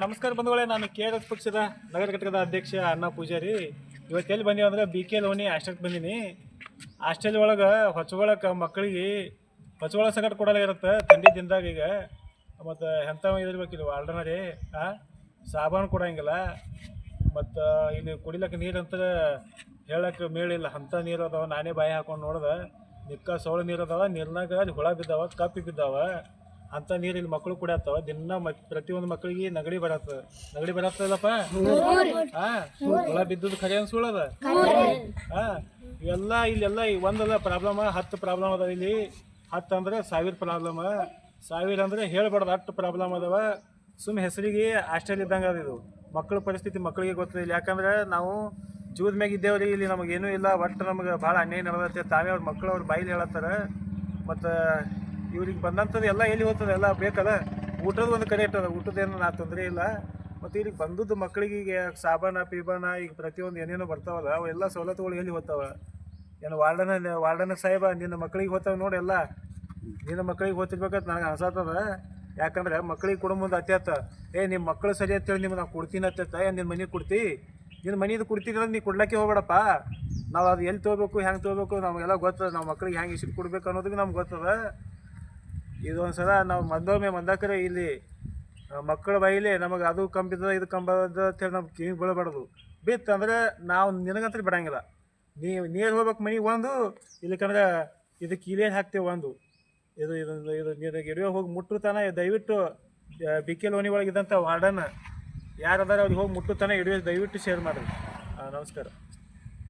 ನಮಸ್ಕಾರ ಬಂಧುಗಳೇ. ನಾನು KRS ಪಕ್ಷದ ನಗರ ಘಟಕದ ಅಧ್ಯಕ್ಷ ಅಣ್ಣ ಪೂಜಾರಿ. ಇವತ್ತು ಎಲ್ಲಿ ಬಂದೀವಿ ಅಂದ್ರೆ BK ಲೋನಿ ಹಾಸ್ಟೆಲ್ಗೆ ಬಂದೀನಿ. ಹಾಸ್ಟೆಲ್ ಒಳಗೆ ಹೊಚ್ಕೊಳಕ್ಕೆ ಮಕ್ಕಳಿಗೆ ಹೊಚ್ಕೊಳೋ ಸಂಕಟ ಕೊಡಲ್ಲ ಇರುತ್ತೆ ಥಂಡಿ ದಿನದಾಗ. ಈಗ ಮತ್ತು ಎಂಥ ಇದಿರ್ಬೇಕಿಲ್ಲ ಆಲ್ರೆಡಿ ಸಾಬಾನು ಕೊಡಂಗಿಲ್ಲ. ಮತ್ತು ಇಲ್ಲಿ ಕುಡಿಲಕ್ಕೆ ನೀರು ಅಂತ ಹೇಳಕ್ಕೆ ಮೇಳಿಲ್ಲ, ಅಂಥ ನೀರು ಅದಾವ. ನಾನೇ ಬಾಯಿ ಹಾಕೊಂಡು ನೋಡ್ದೆ, ನಿಕ್ಕ ಸೋಳು ನೀರು ಅದಾವ. ನೀರಿನಾಗ ಅಲ್ಲಿ ಹುಳ ಬಿದ್ದಾವ, ಕಪ್ಪಿ ಬಿದ್ದಾವ. ಅಂಥ ನೀರು ಇಲ್ಲಿ ಮಕ್ಕಳು ಕುಡಿಯತ್ತವ ದಿನ. ಪ್ರತಿಯೊಂದು ಮಕ್ಕಳಿಗೆ ನೆಗಡಿ ಬರತ್ತದಪ್ಪ. ಹುಳ ಬಿದ್ದದ್ದು ಖರೆ ಅನ್ಸುಳದ. ಇವೆಲ್ಲ ಇಲ್ಲೆಲ್ಲ ಒಂದಲ್ಲ ಪ್ರಾಬ್ಲಮ್, 10 ಪ್ರಾಬ್ಲಮ್ ಅದಾವ ಇಲ್ಲಿ. 10 ಅಂದ್ರೆ 1000 ಪ್ರಾಬ್ಲಮ್. 1000 ಅಂದರೆ ಹೇಳ್ಬಾರ್ದು, ಅಷ್ಟು ಪ್ರಾಬ್ಲಮ್ ಅದಾವ. ಸುಮ್ಮನೆ ಹೆಸರಿಗೆ ಹಾಸ್ಟೆಲ್ ಇದ್ದಂಗೆ ಅದು. ಇದು ಮಕ್ಕಳ ಪರಿಸ್ಥಿತಿ ಮಕ್ಕಳಿಗೆ ಗೊತ್ತಿಲ್ಲ. ಯಾಕಂದ್ರೆ ನಾವು ಜೂದ ಮ್ಯಾಗ ಇದ್ದೇವ್ರಿ. ಇಲ್ಲಿ ನಮಗೇನೂ ಇಲ್ಲ. ಒಟ್ಟು ನಮಗೆ ಭಾಳ ಅನ್ಯಾಯ ನಡೆದತ್ತೆ. ತಾವೇ ಅವ್ರ ಮಕ್ಕಳು ಅವ್ರ ಬಾಯಿಲಿ ಹೇಳತ್ತಾರೆ. ಮತ್ತು ಇವ್ರಿಗೆ ಬಂದಂಥದ್ದು ಎಲ್ಲ ಎಲ್ಲಿ ಹೋಗ್ತದೆ, ಎಲ್ಲ ಬೇಕಲ್ಲ. ಊಟದ ಒಂದು ಕಡೆ ಇಟ್ಟದ, ಊಟದೇನು ನಾ ತೊಂದರೆ ಇಲ್ಲ. ಮತ್ತು ಇಲ್ಲಿಗೆ ಬಂದದ್ದು ಮಕ್ಕಳಿಗೆ ಈಗ ಸಾಬಾನ ಪೀಬಾನ ಈಗ ಪ್ರತಿಯೊಂದು ಏನೇನೋ ಬರ್ತಾವಲ್ಲ, ಅವೆಲ್ಲ ಸವಲತ್ತುಗಳು ಎಲ್ಲಿ ಹೋಗ್ತಾವ? ಏನು ವಾರ್ಡನ ಸಾಹೇಬ ನಿನ್ನ ಮಕ್ಕಳಿಗೆ ಹೋಗ್ತಾವೆ ನೋಡಿ. ಎಲ್ಲ ನಿನ್ನ ಮಕ್ಕಳಿಗೆ ಹೋಗ್ತಿರ್ಬೇಕಂತ ನನಗೆ ಅನ್ಸತ್ತದ. ಯಾಕಂದ್ರೆ ಮಕ್ಕಳಿಗೆ ಕೊಡೋ ಮುಂದೆ ಅತ್ಯತ್ತ ನಿಮ್ಮ ಮಕ್ಕಳು ಸರಿ ಅಂತೇಳಿ ನಿಮ್ಗೆ ನಾವು ಕೊಡ್ತೀನಿ ಅತ್ಯತ್ತ. ನಿನ್ನ ಮನೆಗೆ ಕೊಡ್ತಿ, ನಿನ್ನ ಮನೆದು ಕೊಡ್ತಿದ್ರೆ ನೀ ಕೊಡ್ಲಿಕ್ಕೆ ಹೋಗ್ಬೇಡಪ್ಪ. ನಾವು ಅದು ಎಲ್ಲಿ ತೊಗೋಬೇಕು, ಹೆಂಗೆ ತೊಗೋಬೇಕು ನಮಗೆಲ್ಲ ಗೊತ್ತದ. ನಾವು ಮಕ್ಕಳಿಗೆ ಹೆಂಗೆ ಇಷ್ಟು ಕೊಡ್ಬೇಕು ಅನ್ನೋದಕ್ಕೆ ನಮ್ಗೆ ಗೊತ್ತದ. ಇದೊಂದು ಸಲ ನಾವು ಮಂದಾಕರೆ ಇಲ್ಲಿ ಮಕ್ಕಳ ಬೈಲಿ ನಮಗೆ ಅದು ಕಂಬಿದ ಇದು ಕಂಬದ ಅಂತೇಳಿ ನಮ್ಗೆ ಕಿವಿಗೆ ಬೀಳಬಾರ್ದು. ಬಿತ್ತಂದ್ರೆ ನಾವು ನಿನಗಂತ ಬಿಡಂಗಿಲ್ಲ. ನೀರು ಹೋಗ್ಬೇಕು ಮನೆಗೆ ಒಂದು, ಇಲ್ಲಕಂದ್ರೆ ಇದಕ್ಕೆ ಇಲ್ಲೇ ಹಾಕ್ತೇವೆ ಒಂದು. ಇದು ನಿನಗೆ ಎಡುವೆ ಹೋಗಿ ಮುಟ್ಟುತ್ತಾನೆ. ದಯವಿಟ್ಟು BK ಲೋನಿ ಒಳಗಿದ್ದಂಥ ವಾರ್ಡನ್ ಯಾರದಾರ ಅವ್ರಿಗೆ ಹೋಗಿ ಮುಟ್ಟುತ್ತಾನೆ. ದಯವಿಟ್ಟು ಶೇರ್ ಮಾಡಿರಿ. ನಮಸ್ಕಾರ.